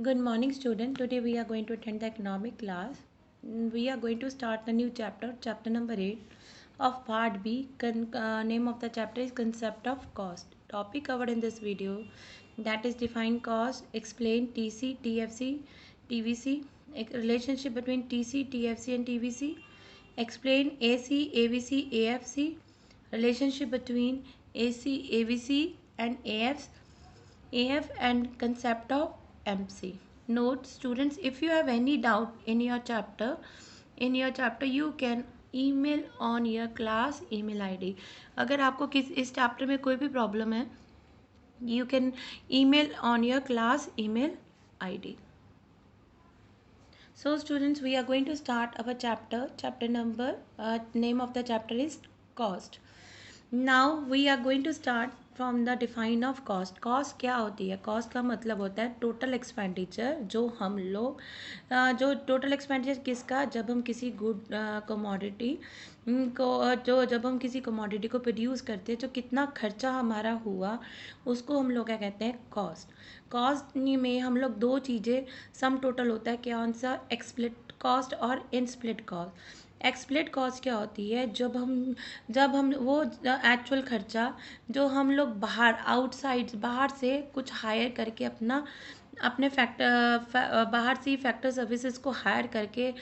Good morning, student. Today we are going to attend the economic class. We are going to start a new chapter, chapter number 8 of part B. Name of the chapter is Concept of Cost. Topic covered in this video, that is define cost, explain TC, TFC, TVC, relationship between TC, TFC and TVC, explain AC, ABC, AFC, relationship between AC, ABC and AF and concept of MC. Note students, if you have any doubt in your chapter you can email on your class email ID. अगर आपको इस chapter में कोई भी problem है, you can email on your class email ID. So students, we are going to start our chapter number, name of the chapter is cost. Now we are going to start from the define of cost. Cost क्या होती है? Cost का मतलब होता है total expenditure जो हम लोग जो टोटल एक्सपेंडिचर किसका, जब हम किसी गुड कमोडिटी को जब हम किसी कमोडिटी को प्रोड्यूस करते हैं, जो कितना खर्चा हमारा हुआ उसको हम लोग क्या कहते हैं? कॉस्ट. कॉस्ट में हम लोग दो चीज़ें सम टोटल होता है, कौन सा? एक्सप्लिट कॉस्ट और इन स्प्लिट कॉस्ट. एक्सप्लिट कॉस्ट क्या होती है? जब हम वो एक्चुअल खर्चा जो हम लोग बाहर से कुछ हायर करके अपने बाहर से फैक्टर सर्विसेज को हायर करके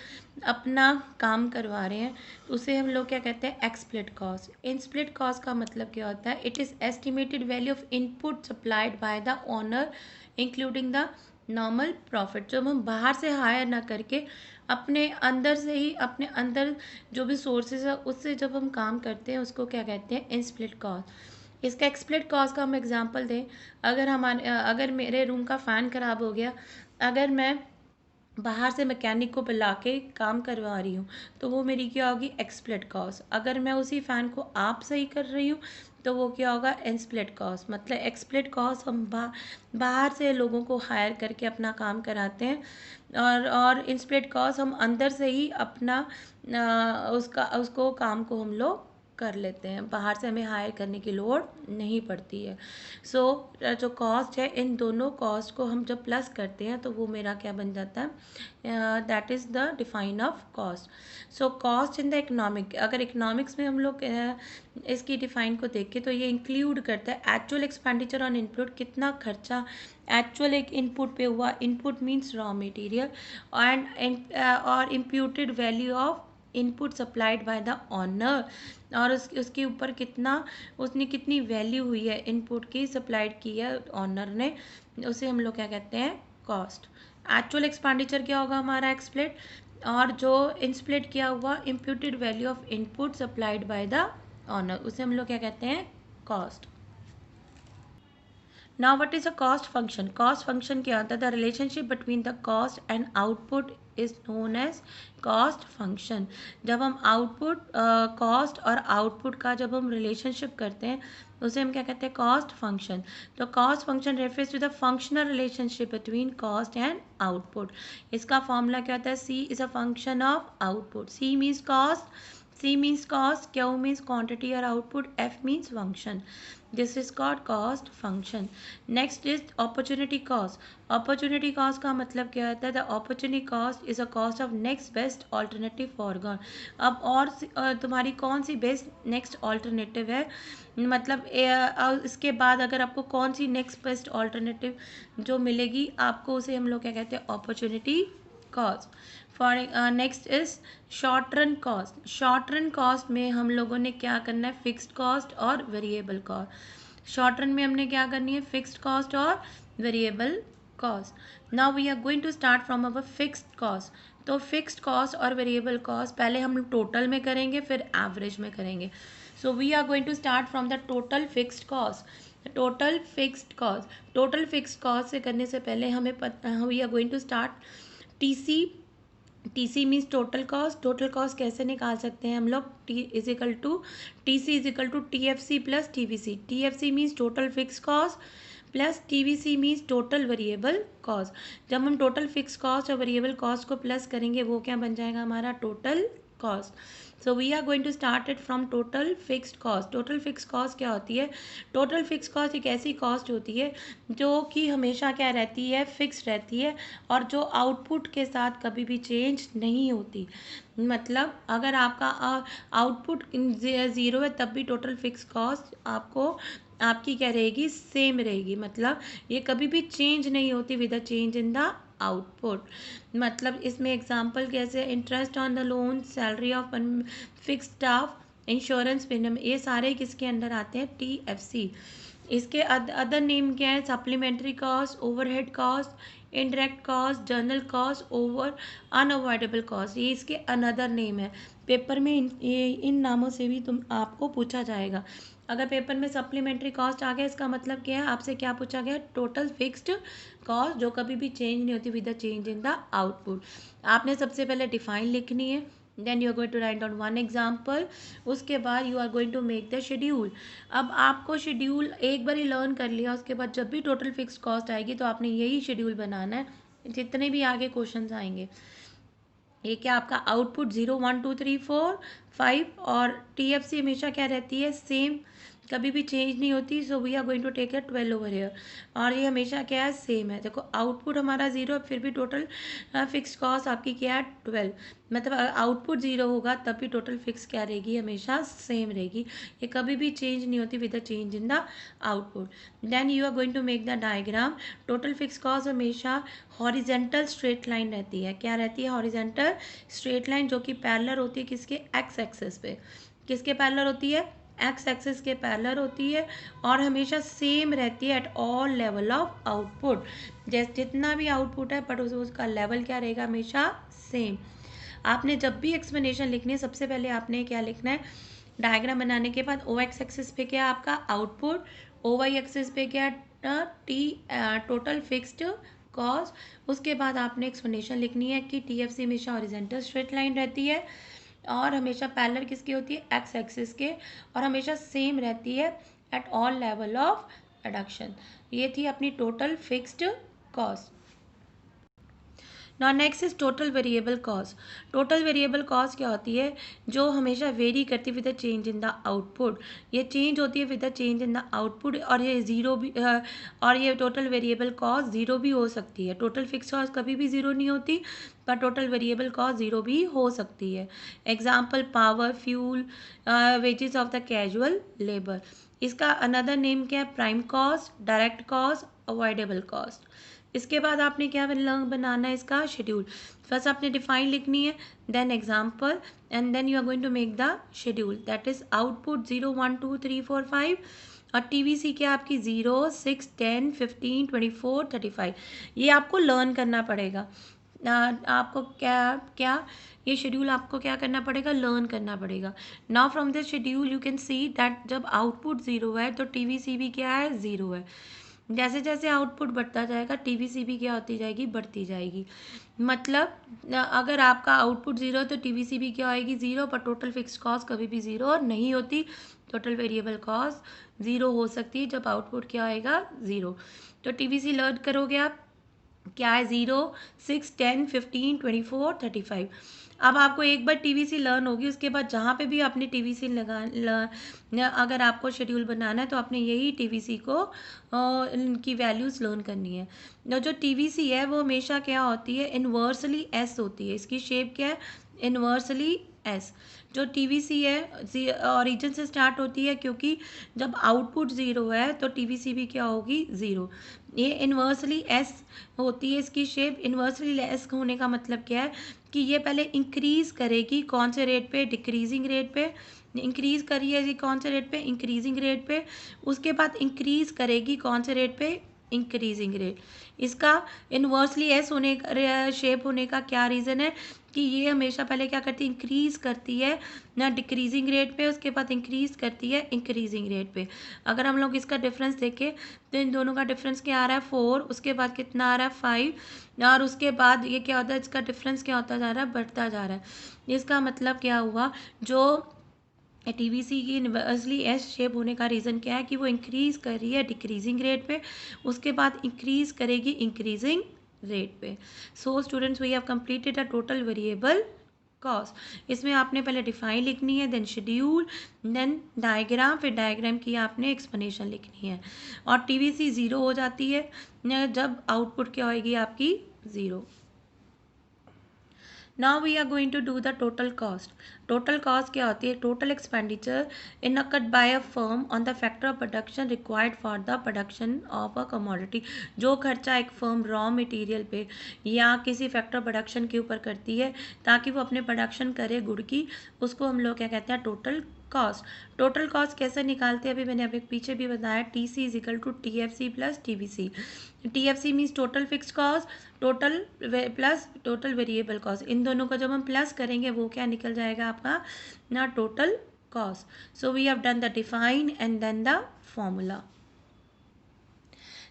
अपना काम करवा रहे हैं, उसे हम लोग क्या कहते हैं? एक्सप्लिट कॉस्ट. इन स्प्लिट कॉस्ट का मतलब क्या होता है? It is estimated value of input supplied by the owner including the normal profit. जब हम बाहर से हायर ना करके अपने अंदर से ही अपने अंदर जो भी सोर्सेज है उससे जब हम काम करते हैं उसको क्या कहते हैं? इन स्प्लिट कॉस्ट. इसका एक्सप्लिट कॉस्ट का हम एग्जांपल दें, अगर मेरे रूम का फ़ैन ख़राब हो गया, अगर मैं बाहर से मैकेनिक को बुला के काम करवा रही हूँ तो वो मेरी क्या होगी? एक्सप्लिट कॉस्ट. अगर मैं उसी फ़ैन को आप सही कर रही हूँ तो वो क्या होगा? इनस्प्लिट कॉस्ट. मतलब एक्सप्लिट कॉस्ट हम बाहर से लोगों को हायर करके अपना काम कराते हैं, और इनस्प्लिट कॉस्ट हम अंदर से ही अपना उसको काम को हम लोग कर लेते हैं, बाहर से हमें हायर करने की लोड़ नहीं पड़ती है. सो जो कॉस्ट है, इन दोनों कॉस्ट को हम जब प्लस करते हैं तो वो मेरा क्या बन जाता है? That is the define of cost. So cost in the economic, अगर इकोनॉमिक्स में हम लोग इसकी डिफाइन को देखें तो ये इंक्लूड करता है एक्चुअल एक्सपेंडिचर ऑन इनपुट, कितना खर्चा एक्चुअल एक इनपुट पे हुआ. इनपुट मीन्स रॉ मटेरियल, और imputed value of input supplied by the owner, और उसके ऊपर उसने कितनी वैल्यू हुई है इनपुट की, सप्लाइड की है ऑनर ने, उसे हम लोग क्या कहते हैं? कॉस्ट. एक्चुअल एक्सपेंडिचर क्या होगा हमारा? एक्सप्लिट. और जो इनस्प्लिट किया हुआ imputed value of input supplied by the owner, उसे हम लोग क्या कहते हैं? Cost. Now what is a cost function? Cost function क्या होता है? The relationship between the cost and output is known as cost function. जब हम cost और output का जब हम relationship करते हैं उसे हम क्या कहते हैं? cost function. तो cost function refers to the functional relationship between cost and output. इसका formula क्या होता है? C is a function of output. C means cost, C means cost, Q means quantity or output, F means function. This is called cost function. Next is opportunity cost. Opportunity cost का मतलब क्या होता है? The opportunity cost is a cost of next best alternative foregone. अब और तुम्हारी कौन सी best next alternative है, मतलब इसके बाद अगर आपको कौन सी नेक्स्ट बेस्ट ऑल्टरनेटिव जो मिलेगी आपको, उसे हम लोग क्या कहते हैं? Opportunity cost. Four next is short run cost. Short run cost में हम लोगों ने क्या करना है? फिक्स्ड कॉस्ट और वेरिएबल कॉस्ट. शॉर्ट रन में हमने क्या करनी है? फिक्स्ड कॉस्ट और variable cost. Now we are going to start from our fixed cost. तो फिक्स्ड कॉस्ट और वेरिएबल कॉस्ट पहले हम टोटल में करेंगे, फिर एवरेज में करेंगे. So we are going to start from the total fixed cost. Total fixed cost, total fixed cost से करने से पहले हमें we are going to start TC. TC means total cost. Total cost कैसे निकाल सकते हैं हम लोग? T is equal to TC is equal to TFC plus TVC. TFC means total fix cost plus TVC means total variable cost. जब हम total fix cost और variable cost को प्लस करेंगे वो क्या बन जाएगा हमारा? Total cost. So we are going to start it from total fixed cost. Total fixed cost क्या होती है? टोटल फिक्स्ड कॉस्ट एक ऐसी कॉस्ट होती है जो कि हमेशा क्या रहती है? फिक्स्ड रहती है, और जो आउटपुट के साथ कभी भी चेंज नहीं होती। मतलब अगर आपका आउटपुट ज़ीरो है तब भी टोटल फिक्स कॉस्ट आपकी क्या रहेगी? सेम रहेगी। मतलब ये कभी भी चेंज नहीं होती with a change in the output. मतलब इसमें एग्जांपल कैसे? Interest on the loan, salary of fix staff, insurance premium, ये सारे किसके अंडर आते हैं? TFC। इसके अदर नेम क्या है? Supplementary cost, overhead cost, indirect cost, journal cost, over unavoidable cost, ये इसके अनदर नेम है। पेपर में इन नामों से भी आपको पूछा जाएगा। अगर पेपर में सप्लीमेंट्री कॉस्ट आ गया, इसका मतलब क्या है? आपसे क्या पूछा गया? टोटल फिक्स्ड कॉस्ट जो कभी भी चेंज नहीं होती with the change in the output. आपने सबसे पहले डिफाइन लिखनी है, then you are going to write down one example, उसके बाद you are going to make the schedule. अब आपको शेड्यूल एक बार ही लर्न कर लिया, उसके बाद जब भी टोटल फिक्स कॉस्ट आएगी तो आपने यही शेड्यूल बनाना है जितने भी आगे क्वेश्चंस आएंगे। ये क्या आपका आउटपुट 0 1 2 3 4 5, और TFC हमेशा क्या रहती है? सेम, कभी भी चेंज नहीं होती। So we are going to take a 12 over here, और ये हमेशा क्या है? सेम है। देखो आउटपुट हमारा 0 फिर भी टोटल फिक्स कॉस्ट आपकी क्या है? 12। मतलब आउटपुट 0 होगा तब भी टोटल फिक्स क्या रहेगी? हमेशा सेम रहेगी। ये कभी भी चेंज नहीं होती with the change in the output. Then you are going to make the diagram. Total fix cost हमेशा हॉरिजेंटल स्ट्रेट लाइन रहती है। क्या रहती है? हॉरिजेंटल स्ट्रेट लाइन, जो कि पैरेलल होती है किसके? एक्स एक्सिस पे। किसके पैरेलल होती है? एक्स एक्सिस के पैरेलल होती है, और हमेशा सेम रहती है at all level of output. जैसे जितना भी आउटपुट है बट उसका लेवल क्या रहेगा? हमेशा सेम। आपने जब भी एक्सप्लेनेशन लिखनी है सबसे पहले आपने क्या लिखना है? डायग्राम बनाने के बाद ओ एक्स एक्सिस पे क्या आपका आउटपुट, ओ वाई एक्सिस पे क्या? Total fixed cost. उसके बाद आपने एक्सप्लेनेशन लिखनी है कि TFC हमेशा हॉरिजॉन्टल स्ट्रेट लाइन रहती है, और हमेशा पैरेलल किसकी होती है? एक्स एक्सिस के, और हमेशा सेम रहती है at all level of reduction. ये थी अपनी total fixed cost. Now next is total variable cost. Total variable cost क्या होती है? जो हमेशा वेरी करती है with the change in the output. ये चेंज होती है with the change in the output, और ये ज़ीरो भी और ये टोटल वेरिएबल कॉस्ट ज़ीरो भी हो सकती है। टोटल फिक्स कॉस्ट कभी भी ज़ीरो नहीं होती, पर टोटल वेरिएबल कॉस्ट ज़ीरो भी हो सकती है। Example power, fuel, wages of the casual labour. इसका अनदर नेम क्या है? Prime cost, direct cost, avoidable cost. इसके बाद आपने क्या बनाना है? इसका शेड्यूल। फर्स्ट आपने डिफाइन लिखनी है, then example, and then you are going to make the schedule. That is output 0 1 2 3 4 5, और TVC क्या आपकी? 0 6 10 15 24 35। ये आपको लर्न करना पड़ेगा। आपको क्या क्या ये शेड्यूल आपको क्या करना पड़ेगा? लर्न करना पड़ेगा। Now from this schedule you can see that जब आउटपुट 0 है तो TVC भी क्या है? 0 है। जैसे जैसे आउटपुट बढ़ता जाएगा TVC भी क्या होती जाएगी? बढ़ती जाएगी। मतलब अगर आपका आउटपुट 0 है तो TVC भी क्या आएगी? 0, पर टोटल फिक्स्ड कॉस्ट कभी भी 0 नहीं होती। टोटल वेरिएबल कॉस्ट 0 हो सकती है जब आउटपुट क्या आएगा? 0। तो TVC लर्न करोगे आप, क्या है? 0 6 10 15 24 35। अब आपको एक बार TVC लर्न होगी, उसके बाद जहाँ पे भी आपने TVC अगर आपको शेड्यूल बनाना है तो आपने यही TVC को इनकी वैल्यूज़ लर्न करनी है। जो TVC है वो हमेशा क्या होती है? इन्वर्सली S होती है। इसकी शेप क्या है? Inversely S। जो TVC है ऑरिजिन से स्टार्ट होती है, क्योंकि जब आउटपुट 0 है तो TVC भी क्या होगी? 0। ये इन्वर्सली S होती है। इसकी शेप इन्वर्सली S होने का मतलब क्या है? कि ये पहले इंक्रीज करेगी कौन से रेट पे? डिक्रीजिंग रेट पे। इंक्रीज करी है जी कौन से रेट पे? इंक्रीजिंग रेट पे। उसके बाद इंक्रीज करेगी कौन से रेट पे? Increasing rate. इसका इन्वर्सली एस होने का शेप होने का क्या रीज़न है? कि ये हमेशा पहले क्या करती है? इंक्रीज करती है ना डिक्रीजिंग रेट पे, उसके बाद इंक्रीज करती है इंक्रीजिंग रेट पे। अगर हम लोग इसका डिफरेंस देखें तो इन दोनों का डिफरेंस क्या आ रहा है? 4, उसके बाद कितना आ रहा है? 5, और उसके बाद ये क्या होता है? इसका डिफरेंस क्या होता जा रहा है? बढ़ता जा रहा है। इसका मतलब क्या हुआ? जो TVC की इन्वर्सली एस शेप होने का रीज़न क्या है? कि वो इंक्रीज़ कर रही है डिक्रीजिंग रेट पे, उसके बाद इंक्रीज़ करेगी इंक्रीजिंग रेट पे। So students we have completed a total variable cost. इसमें आपने पहले डिफाइन लिखनी है, देन शेड्यूल, देन डायग्राम, फिर डायग्राम की आपने एक्सप्लेनेशन लिखनी है। और टीवीसी ज़ीरो हो जाती है जब आउटपुट क्या होएगी आपकी, zero. Now we are going to do the total cost. Total cost क्या होती है? Total expenditure incurred by a firm on the factor of production required for the production of a commodity. जो खर्चा एक firm raw material पे या किसी factor production के ऊपर करती है ताकि वो अपने प्रोडक्शन करे गुड़ की, उसको हम लोग क्या कहते हैं? Total cost. टोटल कॉस्ट कैसे निकालते हैं? अभी मैंने अभी पीछे भी बताया, TC is equal to TFC plus TVC. TFC means total fixed cost, total plus total variable cost. इन दोनों का जब हम प्लस करेंगे वो क्या निकल जाएगा आपका ना, total cost. So we have done the define and then the formula.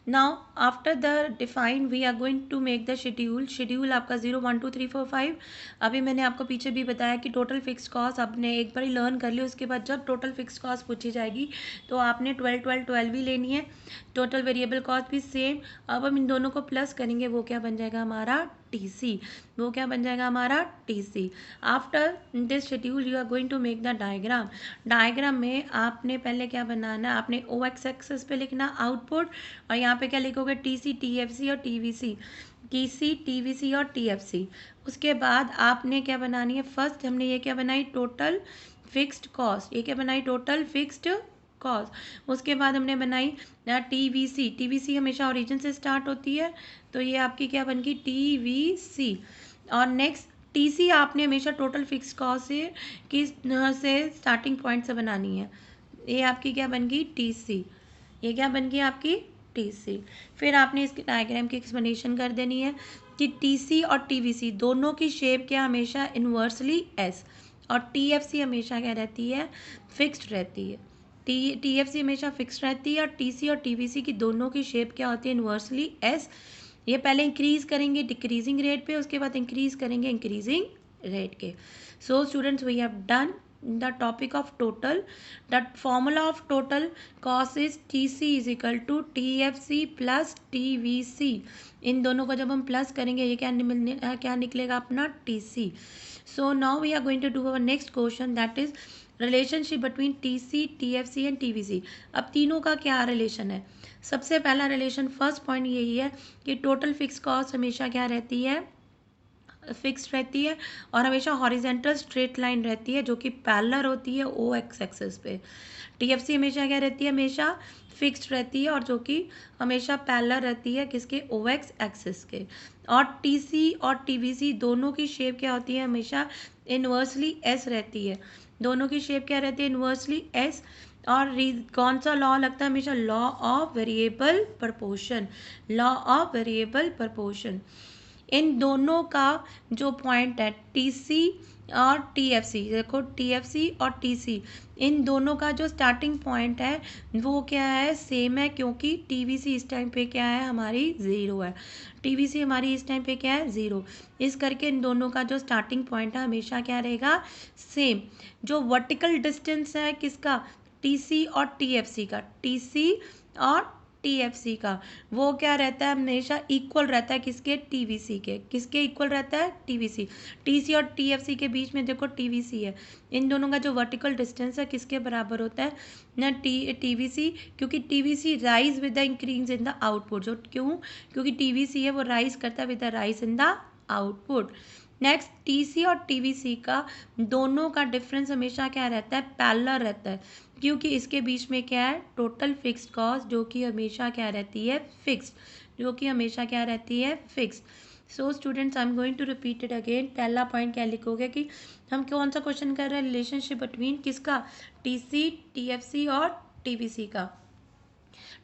Now after the define we are going to make the schedule. Schedule आपका 0 1 2 3 4 5। अभी मैंने आपको पीछे भी बताया कि टोटल फिक्स कॉस्ट आपने एक बार ही लर्न कर लिया, उसके बाद जब टोटल फिक्स कॉस्ट पूछी जाएगी तो आपने 12 12 12 भी लेनी है, टोटल वेरिएबल कॉस्ट भी सेम। अब हम इन दोनों को प्लस करेंगे, वो क्या बन जाएगा हमारा, टीसी। वो क्या बन जाएगा हमारा, TC. After this schedule you are going to make the diagram. Diagram में आपने पहले क्या बनाना, आपने ओ एक्स एक्सेस पे लिखना आउटपुट, और यहाँ पे क्या लिखोगे, टीसी टीएफसी और टीवीसी, टीसी टीवीसी और टीएफसी। उसके बाद आपने क्या बनानी है, फर्स्ट हमने ये क्या बनाई, टोटल फिक्स्ड कॉस्ट। ये क्या बनाई, टोटल फिक्स्ड कॉस्ट। उसके बाद हमने बनाई टीवीसी। टीवीसी हमेशा ओरिजिन से स्टार्ट होती है, तो ये आपकी क्या बन गई, टीवीसी। और नेक्स्ट टीसी आपने हमेशा टोटल फिक्स कॉस्ट से किस से स्टार्टिंग पॉइंट से बनानी है, ये आपकी क्या बन गई, टीसी। ये क्या बन गई आपकी, टीसी। फिर आपने इसके डायग्राम की एक्सप्लेनेशन कर देनी है कि टीसी और टीवीसी दोनों की शेप क्या हमेशा इन्वर्सली एस, और टीएफसी हमेशा क्या रहती है, फिक्स्ड रहती है। टीएफसी हमेशा फिक्स्ड रहती है और टीसी और टीवीसी की दोनों की शेप क्या होती है, इन्वर्सली एस। ये पहले इंक्रीज करेंगे डिक्रीजिंग रेट पे, उसके बाद इंक्रीज करेंगे इंक्रीजिंग रेट के। So students we have done the topic of total. The formula of total cost is TC is equal to TFC plus TVC. इन दोनों को जब हम प्लस करेंगे ये क्या निकलेगा अपना, TC. So now we are going to do our next question, that is relationship between TC TFC and TVC। अब तीनों का क्या रिलेशन है? सबसे पहला रिलेशन, फर्स्ट पॉइंट यही है कि टोटल फिक्स कॉस्ट हमेशा क्या रहती है, फिक्स्ड रहती है, और हमेशा हॉरिजेंटल स्ट्रेट लाइन रहती है जो कि पैरेलल होती है ओ एक्स एक्सिस पे। टीएफसी हमेशा क्या रहती है, हमेशा फिक्स्ड रहती है और जो कि हमेशा पैरेलल रहती है किसके, ओ एक्स एक्सिस के। और टीसी और टीवीसी दोनों की शेप क्या होती है, हमेशा इन्वर्सली एस रहती है। दोनों की शेप क्या रहती है, इन्वर्सली एस। और कौन सा लॉ लगता है हमेशा, law of variable proportion. Law of variable proportion. इन दोनों का जो पॉइंट है टीसी और टीएफसी, देखो टीएफसी और टीसी इन दोनों का जो स्टार्टिंग पॉइंट है वो क्या है, सेम है, क्योंकि टीवीसी इस टाइम पे क्या है, हमारी ज़ीरो है। टीवीसी हमारी इस टाइम पे क्या है, ज़ीरो। इस करके इन दोनों का जो स्टार्टिंग पॉइंट है हमेशा क्या रहेगा, सेम। जो वर्टिकल डिस्टेंस है किसका, टीसी और टीएफसी का, टीसी और टीएफसी का, वो क्या रहता है, हमेशा इक्वल रहता है किसके, टीवीसी के। किसके इक्वल रहता है, टीवीसी। टीसी और टीएफसी के बीच में देखो टीवीसी है, इन दोनों का जो वर्टिकल डिस्टेंस है किसके बराबर होता है ना, टीवीसी। क्योंकि TVC rise with the increase in the output. जो क्यों, क्योंकि टीवीसी है वो राइज करता है with the rise in the output. Next TC और टीवीसी का दोनों का डिफरेंस हमेशा क्या रहता है, पैरेलल रहता है, क्योंकि इसके बीच में क्या है, टोटल फिक्स्ड कॉस्ट जो कि हमेशा क्या रहती है, फिक्स्ड। जो कि हमेशा क्या रहती है, fixed. So students I am going to repeat it again. पहला पॉइंट क्या लिखोगे कि हम कौन सा क्वेश्चन कर रहे हैं, रिलेशनशिप बिटवीन किसका, टीसी टीएफसी और टीवीसी का।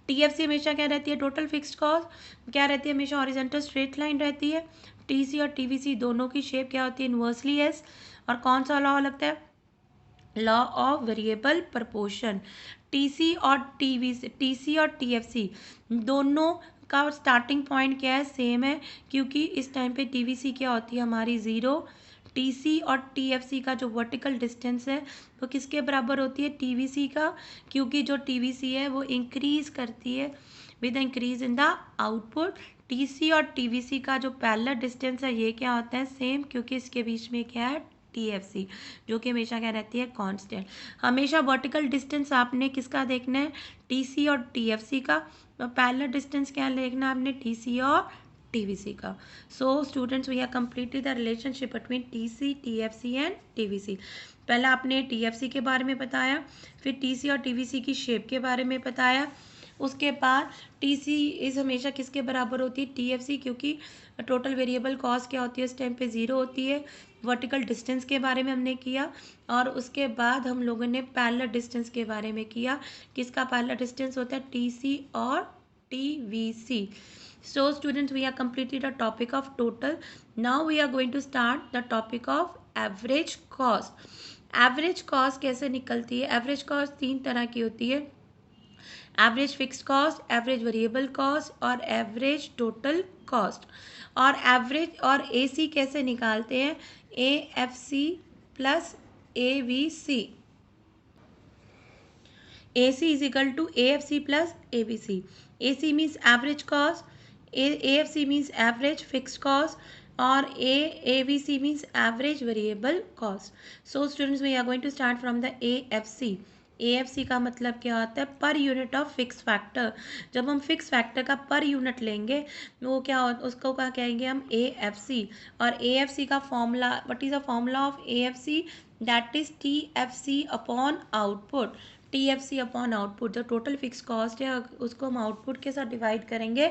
टीएफसी हमेशा क्या रहती है, टोटल फिक्स्ड कॉस्ट क्या रहती है, हमेशा हॉरिजॉन्टल स्ट्रेट लाइन रहती है। टीसी और टीवीसी दोनों की शेप क्या होती है, इन्वर्सली एस। और कौन सा लॉ लगता है, law of variable proportion. TC और टीएफसी दोनों का स्टार्टिंग पॉइंट क्या है, सेम है, क्योंकि इस टाइम पे टीवीसी क्या होती है हमारी, ज़ीरो। टीसी और टीएफसी का जो वर्टिकल डिस्टेंस है वो किसके बराबर होती है, टीवीसी का, क्योंकि जो टीवीसी है वो इंक्रीज करती है with increase in the output. TC और टीवीसी का जो पैरेलल डिस्टेंस है ये क्या होता है, सेम, क्योंकि इसके बीच में क्या है, TFC, जो कि हमेशा क्या रहती है, कांस्टेंट। हमेशा वर्टिकल डिस्टेंस आपने किसका देखना है, TC और TFC का। पैरेलल डिस्टेंस क्या देखना है आपने, TC और TVC का। So students, we are completed the relationship between TC, TFC and TVC। पहले आपने TFC के बारे में बताया, फिर TC और TVC की शेप के बारे में बताया। उसके बाद TC इज हमेशा किसके बराबर होती है, TFC, क्योंकि टोटल वेरिएबल कॉस्ट क्या होती है उस टाइम पे 0 होती है। वर्टिकल डिस्टेंस के बारे में हमने किया, और उसके बाद हम लोगों ने पैरेलल डिस्टेंस के बारे में किया। किसका पैरेलल डिस्टेंस होता है, TC और TVC। So students, we are completed the topic of total. Now we are going to start the topic of average cost. Average cost कैसे निकलती है, एवरेज कॉस्ट 3 तरह की होती है, average fixed cost, average variable cost और average total cost. और average और AC कैसे निकालते हैं, AFC plus ABC। AC is equal to AFC plus ABC. AC means average cost, AFC means average fixed cost, or ABC means average variable cost. So students, we are going to start from the AFC. AFC का मतलब क्या होता है, per unit of fix factor. जब हम fix factor का per unit लेंगे वो क्या उसको क्या कहेंगे हम, AFC। और AFC का formula, what is the formula of AFC, that is TFC upon output. TFC upon output, जो टोटल फिक्स कॉस्ट है उसको हम आउटपुट के साथ डिवाइड करेंगे,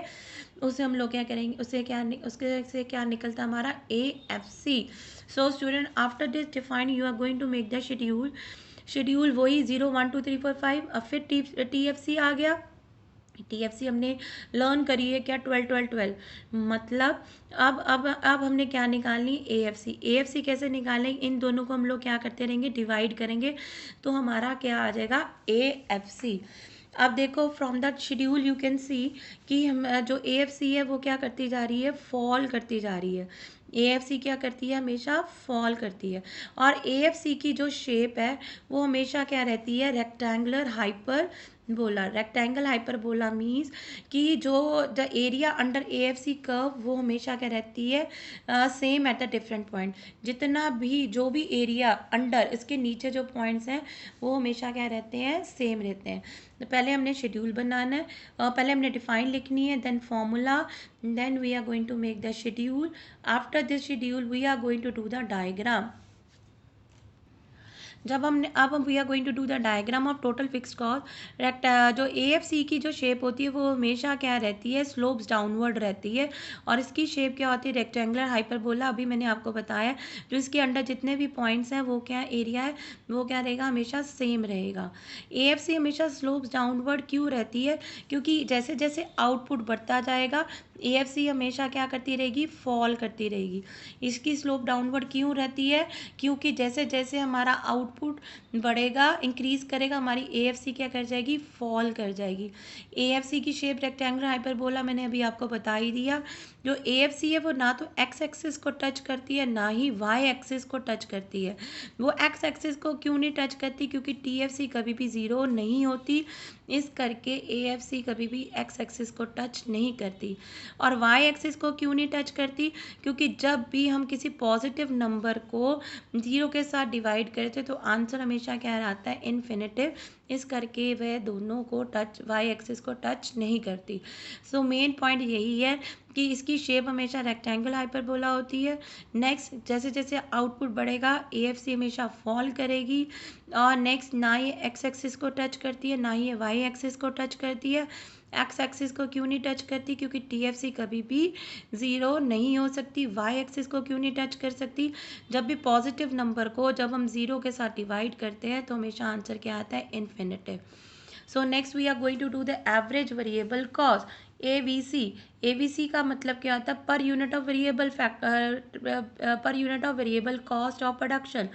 उसे हम लोग क्या करेंगे, उसके से क्या निकलता है हमारा, AFC। So student, after this define you are going to make the schedule वही 0 1 2 3 4 5। अब फिर TFC आ गया। TFC हमने लर्न करी है क्या, 12 12 12। मतलब अब हमने क्या निकालनी, AFC कैसे निकालें, इन दोनों को हम लोग क्या करते रहेंगे, डिवाइड करेंगे, तो हमारा क्या आ जाएगा, AFC। अब देखो from that schedule you can see कि हम जो AFC है वो क्या करती जा रही है, फॉल करती जा रही है। AFC क्या करती है, हमेशा फॉल करती है। और AFC की जो शेप है वो हमेशा क्या रहती है, रेक्टेंगुलर हाइपर बोला। रेक्टेंगल हाइपरबोला मीन्स कि जो the area under AFC curve वो हमेशा क्या रहती है, same at the different point. जितना भी जो भी एरिया अंडर इसके नीचे जो पॉइंट्स हैं वो हमेशा क्या रहते हैं, सेम रहते हैं। तो पहले हमने शेड्यूल बनाना है, पहले हमने डिफाइन लिखनी है, then formula, then we are going to make the schedule. After this schedule we are going to do the diagram. जब हमने अब we are going to do the diagram of total fixed cost. जो AFC की जो shape होती है वो हमेशा क्या रहती है, स्लोप्स डाउनवर्ड रहती है। और इसकी शेप क्या होती है, रेक्टेंगुलर हाइपरबोला। अभी मैंने आपको बताया जो इसके अंडर जितने भी पॉइंट्स हैं वो क्या एरिया है वो क्या रहेगा, हमेशा सेम रहेगा। AFC हमेशा स्लोप्स डाउनवर्ड क्यों रहती है, क्योंकि जैसे जैसे आउटपुट बढ़ता जाएगा AFC हमेशा क्या करती रहेगी, फॉल करती रहेगी। इसकी स्लोप डाउनवर्ड क्यों रहती है, क्योंकि जैसे जैसे हमारा आउटपुट बढ़ेगा, इंक्रीज करेगा, हमारी AFC क्या कर जाएगी, फॉल कर जाएगी। AFC की शेप रेक्टेंगुलर हाइपरबोला मैंने अभी आपको बता ही दिया। जो AFC है वो ना तो X एक्सिस को टच करती है ना ही Y एक्सिस को टच करती है। वो X एक्सिस को क्यों नहीं टच करती, क्योंकि TFC कभी भी 0 नहीं होती, इस करके AFC कभी भी X एक्सिस को टच नहीं करती। और Y एक्सिस को क्यों नहीं टच करती, क्योंकि जब भी हम किसी पॉजिटिव नंबर को 0 के साथ डिवाइड करते तो आंसर हमेशा क्या आता है, इन्फिनिटिव, इस करके वह दोनों को टच, Y एक्सिस को टच नहीं करती। सो मेन पॉइंट यही है कि इसकी शेप हमेशा रेक्टेंगल हाइपरबोला होती है। नेक्स्ट, जैसे जैसे आउटपुट बढ़ेगा AFC हमेशा फॉल करेगी। और नेक्स्ट, ना ये X एक्सिस को टच करती है ना ही ये Y एक्सिस को टच करती है। X एक्सिस को क्यों नहीं टच करती, क्योंकि TFC कभी भी 0 नहीं हो सकती। Y एक्सिस को क्यों नहीं टच कर सकती, जब भी पॉजिटिव नंबर को जब हम 0 के साथ डिवाइड करते हैं तो हमेशा आंसर क्या आता है, infinitive. So next we are going to do the average variable cost, ABC। ABC का मतलब क्या होता है, per unit of variable per unit of variable cost of production.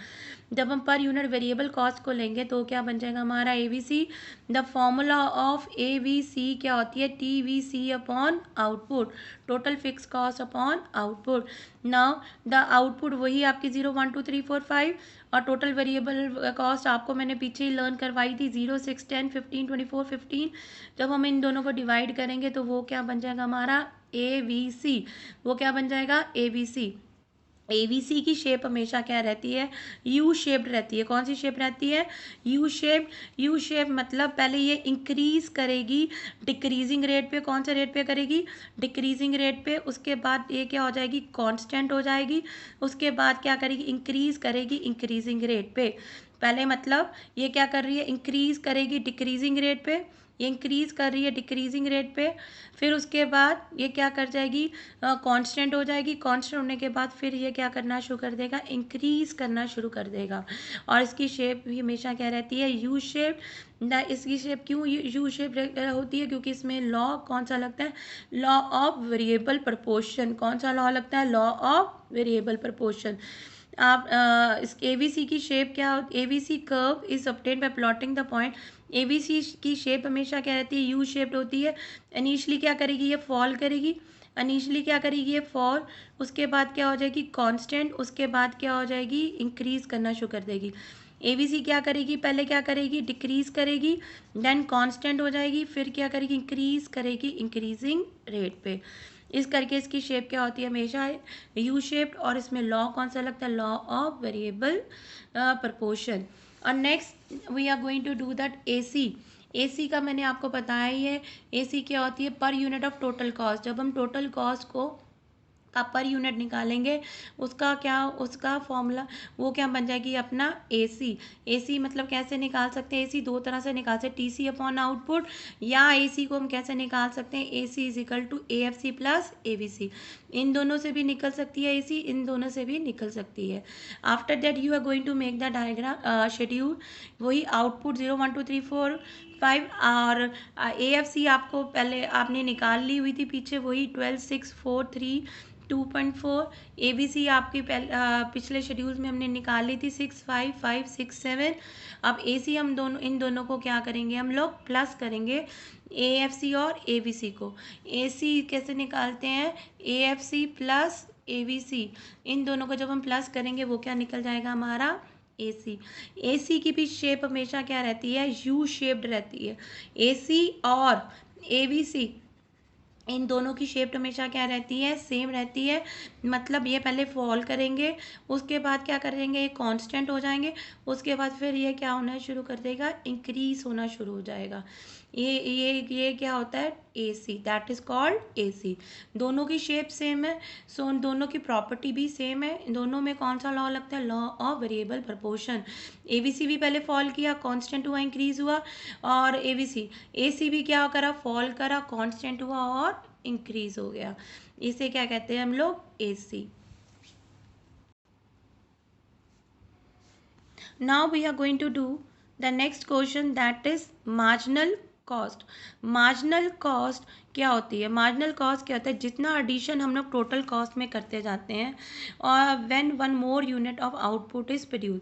जब हम पर यूनिट वेरिएबल कॉस्ट को लेंगे तो क्या बन जाएगा हमारा ABC। The formula of ABC क्या होती है, TVC upon output, total fix cost upon output. Now the output वही आपकी 0 1 2 3 4 5, और टोटल वेरिएबल कॉस्ट आपको मैंने पीछे ही लर्न करवाई थी, 0 6 10 15 24 15। जब हम इन दोनों को डिवाइड करेंगे तो वो क्या बन जाएगा हमारा ABC। वो क्या बन जाएगा, ABC। एबीसी की शेप हमेशा क्या रहती है, यू शेप्ड रहती है। कौन सी शेप रहती है, यू शेप। यू शेप मतलब पहले ये इंक्रीज करेगी डिक्रीजिंग रेट पे। कौन से रेट पे करेगी, डिक्रीजिंग रेट पे। उसके बाद ये क्या हो जाएगी, कांस्टेंट हो जाएगी। उसके बाद क्या करेगी, इंक्रीज करेगी इंक्रीजिंग रेट पे। पहले मतलब ये क्या कर रही है, इंक्रीज करेगी डिक्रीजिंग रेट पे, ये इंक्रीज कर रही है डिक्रीजिंग रेट पे। फिर उसके बाद ये क्या कर जाएगी, कांस्टेंट हो जाएगी। कांस्टेंट होने के बाद फिर ये क्या करना शुरू कर देगा, इंक्रीज करना शुरू कर देगा। और इसकी शेप भी हमेशा क्या रहती है, यू शेप। इसकी शेप क्यों यू शेप होती है, क्योंकि इसमें लॉ कौन सा लगता है, लॉ ऑफ वेरिएबल प्रपोर्शन। कौन सा लॉ लगता है, लॉ ऑफ वेरिएबल प्रपोर्शन। आप इस एबीसी की शेप क्या, ABC curve is obtained by plotting the point. ABC की शेप हमेशा क्या रहती है, यू शेप्ड होती है। इनिशियली क्या करेगी, ये फॉल करेगी। इनिशियली क्या करेगी, ये फॉल। उसके बाद क्या हो जाएगी, कांस्टेंट। उसके बाद क्या हो जाएगी, इंक्रीज करना शुरू कर देगी। एबीसी क्या करेगी, पहले क्या करेगी, डिक्रीज करेगी, देन कांस्टेंट हो जाएगी, फिर क्या करेगी, इंक्रीज करेगी इंक्रीजिंग रेट पे। इस करके इसकी शेप क्या होती है, हमेशा यू शेप्ड। और इसमें लॉ कौन सा लगता है, लॉ ऑफ वेरिएबल प्रपोर्शन। और next we are going to do that AC. AC का मैंने आपको बताया ही है। एसी क्या होती है, per unit of total cost. जब हम टोटल कॉस्ट को का पर यूनिट निकालेंगे, उसका क्या, उसका फॉर्मूला वो क्या बन जाएगी अपना एसी। एसी मतलब कैसे निकाल सकते हैं, एसी दो तरह से निकाल सकते हैं, टीसी अपॉन आउटपुट, या एसी को हम कैसे निकाल सकते हैं, AC is equal to AFC plus ABC. इन दोनों से भी निकल सकती है एसी, इन दोनों से भी निकल सकती है। After that you are going to make the diagram schedule. वही आउटपुट 0 1 2 3 4 5 और एएफसी आपको पहले आपने निकाल ली हुई थी पीछे, वही 12 6 4 3 2.4। एबीसी आपकी पिछले शेड्यूल में हमने निकाल ली थी 6 5 5 6 7। अब एसी हम दोनों, इन दोनों को क्या करेंगे, हम लोग प्लस करेंगे, एएफसी और एबीसी को। एसी कैसे निकालते हैं, एएफसी प्लस एबीसी। इन दोनों को जब हम प्लस करेंगे वो क्या निकल जाएगा हमारा, एसी। एसी की भी शेप हमेशा क्या रहती है, यू शेप्ड रहती है। एसी और एबीसी इन दोनों की शेप हमेशा क्या रहती है, सेम रहती है। मतलब ये पहले फॉल करेंगे, उसके बाद क्या करेंगे, ये कांस्टेंट हो जाएंगे। उसके बाद फिर ये क्या होना शुरू कर देगा, इंक्रीज होना शुरू हो जाएगा। ये क्या होता है, AC, that is called AC. दोनों की शेप सेम है, सो दोनों की प्रॉपर्टी भी सेम है। दोनों में कौन सा लॉ लगता है, law of variable proportion. ABC भी पहले फॉल किया, कांस्टेंट हुआ, इंक्रीज हुआ। और एबीसी एसी भी क्या करा, फॉल करा, कांस्टेंट हुआ और इंक्रीज हो गया। इसे क्या कहते हैं हम लोग, AC. Now we are going to do the next question, that is marginal cost. marginal cost क्या होती है, मार्जिनल कॉस्ट क्या होता है, जितना एडिशन हम लोग टोटल कॉस्ट में करते जाते हैं और when one more unit of output is produce.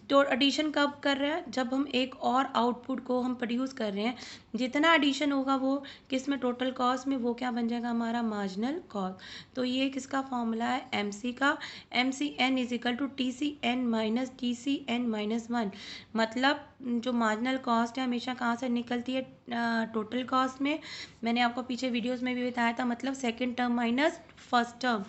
तो एडिशन कब कर रहे हैं, जब हम एक और आउटपुट को हम प्रोड्यूस कर रहे हैं, जितना एडिशन होगा वो किस में, टोटल कॉस्ट में, वो क्या बन जाएगा हमारा मार्जिनल कॉस्ट। तो ये किसका फॉर्मूला है, एमसी का। M C N is equal to T C N minus T C N minus one. मतलब जो मार्जिनल कॉस्ट है हमेशा कहाँ से निकलती है, टोटल कॉस्ट में। मैंने आपको पीछे वीडियोस में भी बताया था, मतलब second term minus first term.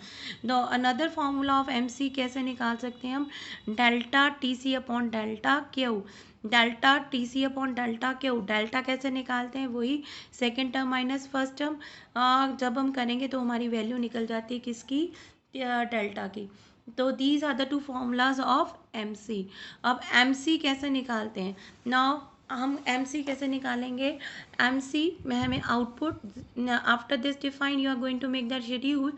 The another formula of MC कैसे निकाल सकते हैं हम, delta T C upon delta Q. Delta T C upon delta Q, delta कैसे निकालते हैं, वही second term minus first term. जब हम करेंगे तो हमारी वैल्यू निकल जाती है किसकी, डेल्टा की। तो these are the two formulas of MC. अब एमसी कैसे निकालते हैं, नाउ हम एमसी कैसे निकालेंगे, एमसी में हमें output after this define you are going to make that schedule,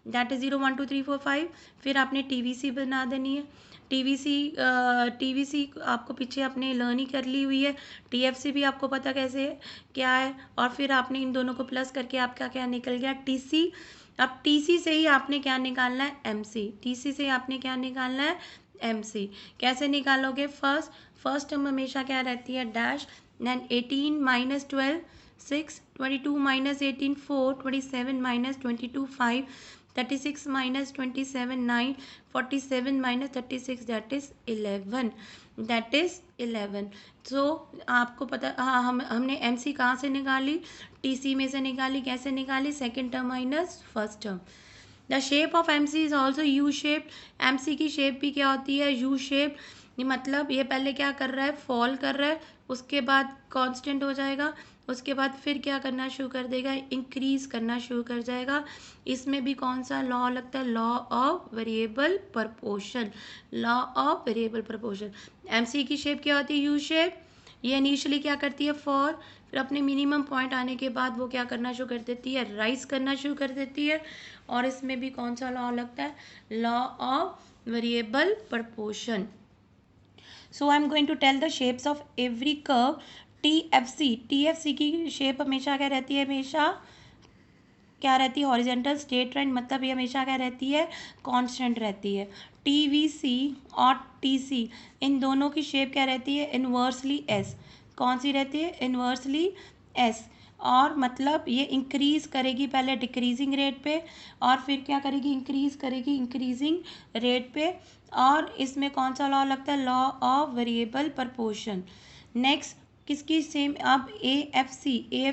that is 0 1 2 3 4 5। फिर आपने टीवीसी बना देनी है। टीवीसी आपको पीछे आपने लर्न ही कर ली हुई है। टीएफसी भी आपको पता कैसे है, क्या है। और फिर आपने इन दोनों को प्लस करके आपका क्या निकल गया, टीसी। अब टीसी से ही आपने क्या निकालना है, एमसी। टीसी से आपने क्या निकालना है, एमसी। कैसे निकालोगे, फर्स्ट टर्म हमेशा क्या रहती है, dash, then 18 minus 12 6, 22 minus 18 4, 27 minus 22 5, 36 minus 27 9, 47 minus 36 that is 11, that is 11। So आपको पता, हाँ, हमने एमसी कहाँ से निकाली, टीसी में से निकाली। कैसे निकाली, second term minus first term. The shape of M C is also U shape, M C की शेप भी क्या होती है, यू शेप। मतलब ये पहले क्या कर रहा है, फॉल कर रहा है, उसके बाद कांस्टेंट हो जाएगा, उसके बाद फिर क्या करना शुरू कर देगा, इंक्रीज करना शुरू कर जाएगा। इसमें भी कौन सा लॉ लगता है, law of variable proportion, law of variable proportion. MC की शेप क्या होती है, यू शेप। ये इनिशियली क्या करती है, फॉल, फिर अपने मिनिमम पॉइंट आने के बाद वो क्या करना शुरू कर देती है, राइज करना शुरू कर देती है। और इसमें भी कौन सा लॉ लगता है, law of variable proportion. So I am going to tell the shapes of every curve. TFC, TFC की शेप हमेशा क्या रहती है, हमेशा क्या रहती है, हॉरिजेंटल स्ट्रेट लाइन, मतलब ये हमेशा क्या रहती है, कांस्टेंट रहती है। टीवीसी और टीसी, इन दोनों की शेप क्या रहती है, इन्वर्सली एस। कौन सी रहती है, इन्वर्सली एस। और मतलब ये इंक्रीज करेगी पहले डिक्रीजिंग रेट पे, और फिर क्या करेगी, इंक्रीज करेगी इंक्रीजिंग रेट पे। और इसमें कौन सा लॉ लगता है, law of variable proportion. Next किसकी सेम, अब ए एफ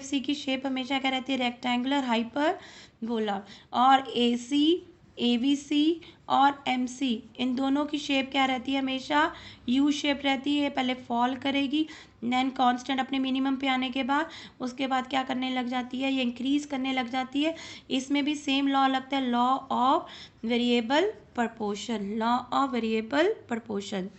सी की शेप हमेशा क्या रहती है, रेक्टेंगुलर हाइपर बोला। और ए सी, ए बी सी और एम सी, इन दोनों की शेप क्या रहती है, हमेशा यू शेप रहती है। पहले फॉल करेगी, देन कांस्टेंट अपने मिनिमम पे आने के बाद उसके बाद क्या करने लग जाती है, ये इंक्रीज करने लग जाती है। इसमें भी सेम लॉ लगता है, law of variable proportion, law of variable proportion.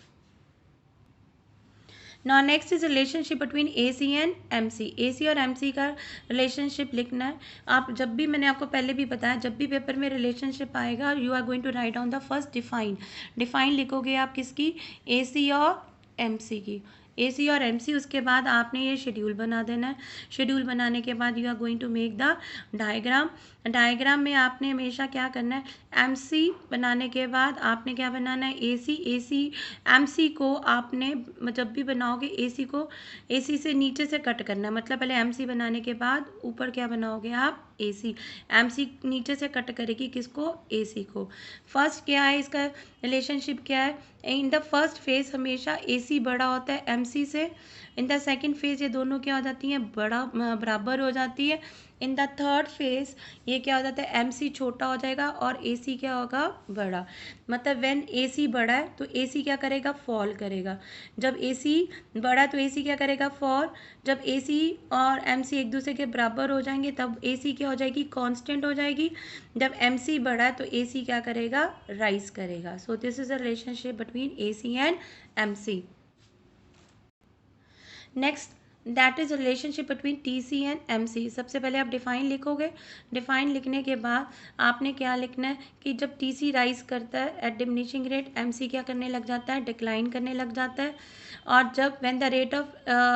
Now next is relationship between A C and M C. A C और एम सी का रिलेशनशिप लिखना है। आप जब भी, मैंने आपको पहले भी बताया, जब भी पेपर में रिलेशनशिप आएगा, you are going to write down the first define. Define लिखोगे आप किसकी, ए सी और एम सी की, ए सी और एम सी। उसके बाद आपने ये शेड्यूल बना देना है। शेड्यूल बनाने के बाद you are going to make the diagram. Diagram में आपने हमेशा क्या करना है, एम सी बनाने के बाद आपने क्या बनाना है, ए सी। ए सी एम सी को आपने जब भी बनाओगे ए सी को, ए सी से नीचे से कट करना है। मतलब पहले एम सी बनाने के बाद ऊपर क्या बनाओगे आप, ए सी। एम सी नीचे से कट करेगी किसको, ए सी को। फर्स्ट क्या है इसका रिलेशनशिप, क्या है, इन द फर्स्ट फेज हमेशा ए सी बड़ा होता है एम सी से। इन द सेकेंड फेज ये दोनों क्या हो जाती हैं, बराबर हो जाती है। इन द थर्ड फेज ये क्या हो जाता है, एम सी छोटा हो जाएगा और ए सी क्या होगा, बड़ा। मतलब व्हेन ए सी बड़ा है तो ए सी क्या करेगा, फॉल करेगा। जब ए सी बड़ा है तो ए सी क्या करेगा, फॉल। जब ए सी और एम सी एक दूसरे के बराबर हो जाएंगे तब ए सी क्या हो जाएगी, कांस्टेंट हो जाएगी। जब एम सी बड़ा है तो ए सी क्या करेगा, राइज करेगा। So this is the relationship between A C and M C. Next that is relationship between T C and M C. सबसे पहले आप डिफाइन लिखोगे। डिफाइन लिखने के बाद आपने क्या लिखना है कि जब टी सी राइज करता है at diminishing rate, M C क्या करने लग जाता है, डिक्लाइन करने लग जाता है। और जब when the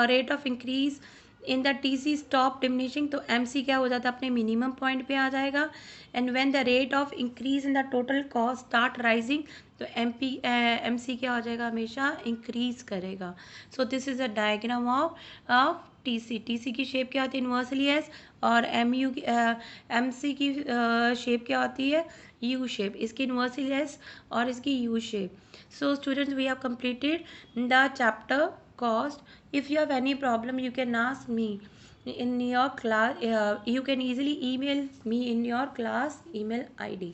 rate of increase in the T C stop diminishing, तो एम सी क्या हो जाता है, अपने मिनिमम पॉइंट पे आ जाएगा। And when the rate of increase in the total cost start rising, तो एम सी क्या हो जाएगा, हमेशा इंक्रीज करेगा। So this is a diagram of T C. T C की शेप क्या होती है, इन्वर्सली एस। और एम सी की शेप क्या होती है, यू शेप। इसकी इन्वर्सली एस और इसकी U shape. So students, we have completed the chapter cost. If you have any problem, you can ask me in your class. You can easily email me in your class email ID.